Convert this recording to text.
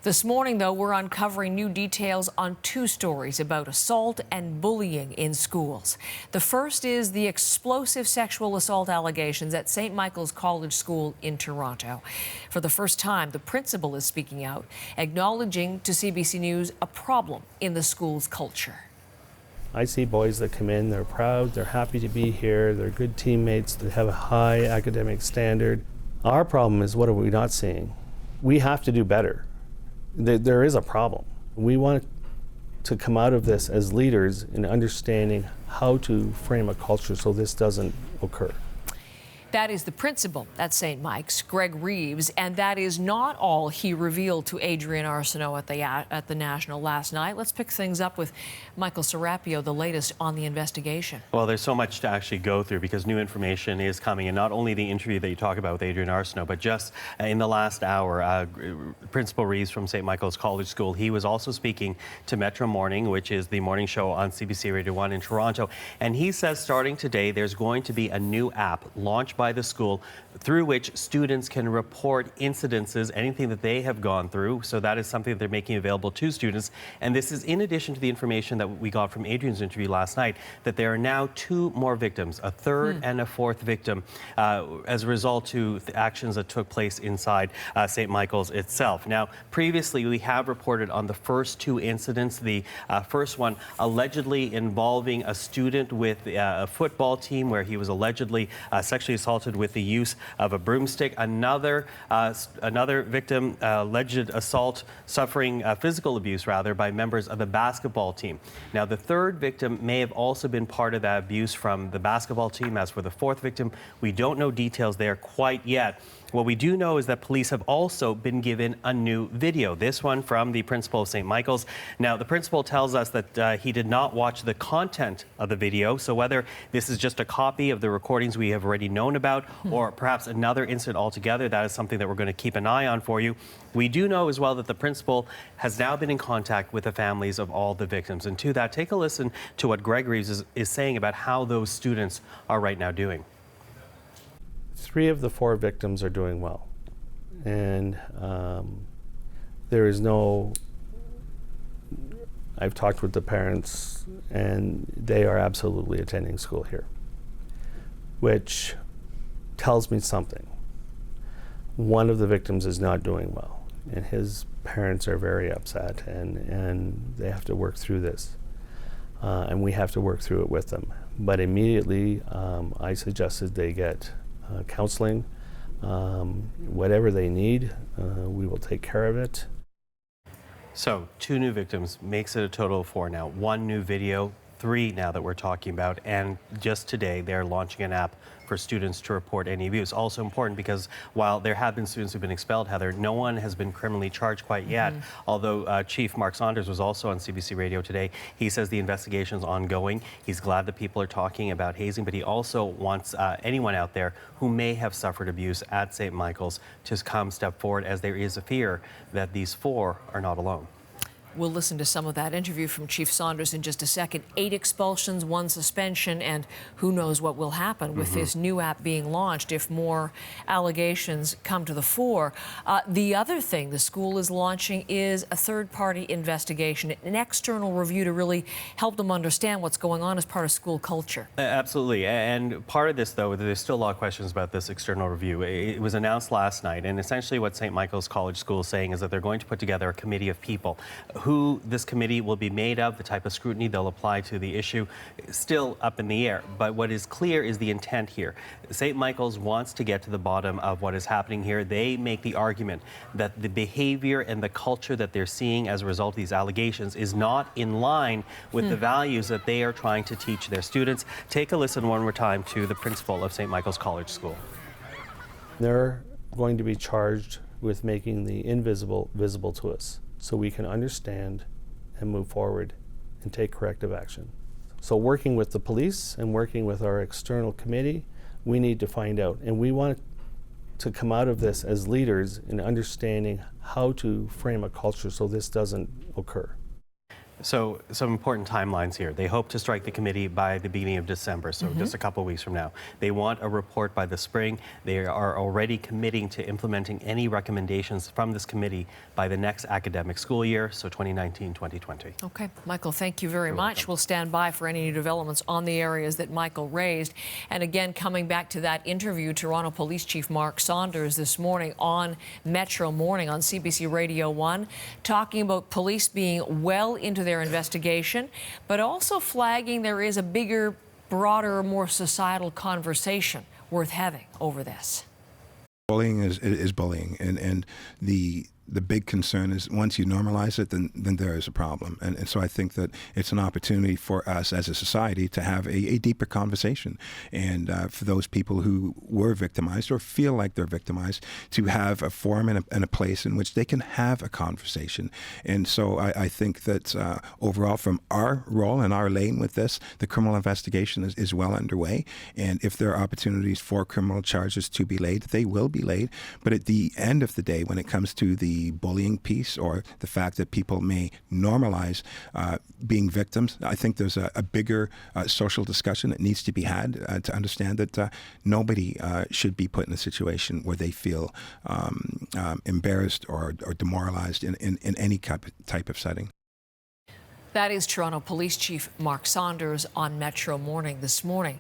This morning, though, we're uncovering new details on two stories about assault and bullying in schools. The first is the explosive sexual assault allegations at St. Michael's College School in Toronto. For the first time, the principal is speaking out, acknowledging to CBC News a problem in the school's culture. I see boys that come in, they're proud, they're happy to be here, they're good teammates, they have a high academic standard. Our problem is, what are we not seeing? We have to do better. There is a problem. We want to come out of this as leaders in understanding how to frame a culture so this doesn't occur. That is the principal at St. Mike's, Greg Reeves, and that is not all he revealed to Adrian Arsenault at the National last night. Let's pick things up with Michael Serapio, the latest on the investigation. Well, there's so much to actually go through because new information is coming, and not only the interview that you talk about with Adrian Arsenault, but just in the last hour, Principal Reeves from St. Michael's College School, he was also speaking to Metro Morning, which is the morning show on CBC Radio 1 in Toronto, and he says starting today there's going to be a new app launched by the school through which students can report incidences, anything that they have gone through. So that is something that they're making available to students. And this is in addition to the information that we got from Adrian's interview last night, that there are now two more victims, a third and a fourth victim, as a result to the actions that took place inside St. Michael's itself. Now, previously we have reported on the first two incidents. The first one allegedly involving a student with a football team where he was allegedly sexually assaulted with the use of a broomstick. Another victim, alleged assault, suffering physical abuse rather by members of the basketball team. Now, the third victim may have also been part of that abuse from the basketball team. As for the fourth victim, we don't know details there quite yet. What we do know is that police have also been given a new video, this one from the principal of St. Michael's. Now, the principal tells us that he did not watch the content of the video, so whether this is just a copy of the recordings we have already known about or perhaps another incident altogether, that is something that we're going to keep an eye on for you. We do know as well that the principal has now been in contact with the families of all the victims. And to that, take a listen to what Greg Reeves is saying about how those students are right now doing. 3 of the 4 victims are doing well, and there is no, I've talked with the parents and they are absolutely attending school here, which tells me something. One of the victims is not doing well, and his parents are very upset, and they have to work through this, and we have to work through it with them. But immediately I suggested they get counseling, whatever they need, we will take care of it. So 2 new victims makes it a total of 4 now. 1 new video, 3 now that we're talking about, and just today they're launching an app for students to report any abuse. Also important because while there have been students who've been expelled, Heather, no one has been criminally charged quite yet. Although Chief Mark Saunders was also on CBC Radio today, he says the investigation is ongoing. He's glad that people are talking about hazing, but he also wants anyone out there who may have suffered abuse at St. Michael's to come step forward, as there is a fear that these 4 are not alone. We'll listen to some of that interview from Chief Saunders in just a second. 8 expulsions, 1 suspension, and who knows what will happen with this new app being launched if more allegations come to the fore. The other thing the school is launching is a third-party investigation, an external review to really help them understand what's going on as part of school culture. Absolutely. And part of this, though, there's still a lot of questions about this external review. It was announced last night, and essentially what St. Michael's College School is saying is that they're going to put together a committee of people. Who this committee will be made of, the type of scrutiny they'll apply to the issue, still up in the air. But what is clear is the intent here. St. Michael's wants to get to the bottom of what is happening here. They make the argument that the behavior and the culture that they're seeing as a result of these allegations is not in line with the values that they are trying to teach their students. Take a listen one more time to the principal of St. Michael's College School. They're going to be charged with making the invisible visible to us, so we can understand and move forward and take corrective action. So working with the police and working with our external committee, we need to find out, and we want to come out of this as leaders in understanding how to frame a culture so this doesn't occur. So some important timelines here. They hope to strike the committee by the beginning of December, so just a couple weeks from now. They want a report by the spring. They are already committing to implementing any recommendations from this committee by the next academic school year, so 2019-2020. Okay, Michael, thank you very much. We'll stand by for any new developments on the areas that Michael raised. And again, coming back to that interview, Toronto Police Chief Mark Saunders this morning on Metro Morning on CBC Radio 1, talking about police being well into their investigation, but also flagging there is a bigger, broader, more societal conversation worth having over this. Bullying is bullying, and the big concern is once you normalize it, then there is a problem. And so I think that it's an opportunity for us as a society to have a deeper conversation. And for those people who were victimized or feel like they're victimized, to have a forum and a place in which they can have a conversation. And so I think that overall, from our role and our lane with this, the criminal investigation is well underway. And if there are opportunities for criminal charges to be laid, they will be laid. But at the end of the day, when it comes to the bullying piece or the fact that people may normalize being victims, I think there's a bigger social discussion that needs to be had to understand that nobody should be put in a situation where they feel embarrassed or demoralized in any type of setting. That is Toronto Police Chief Mark Saunders on Metro Morning this morning.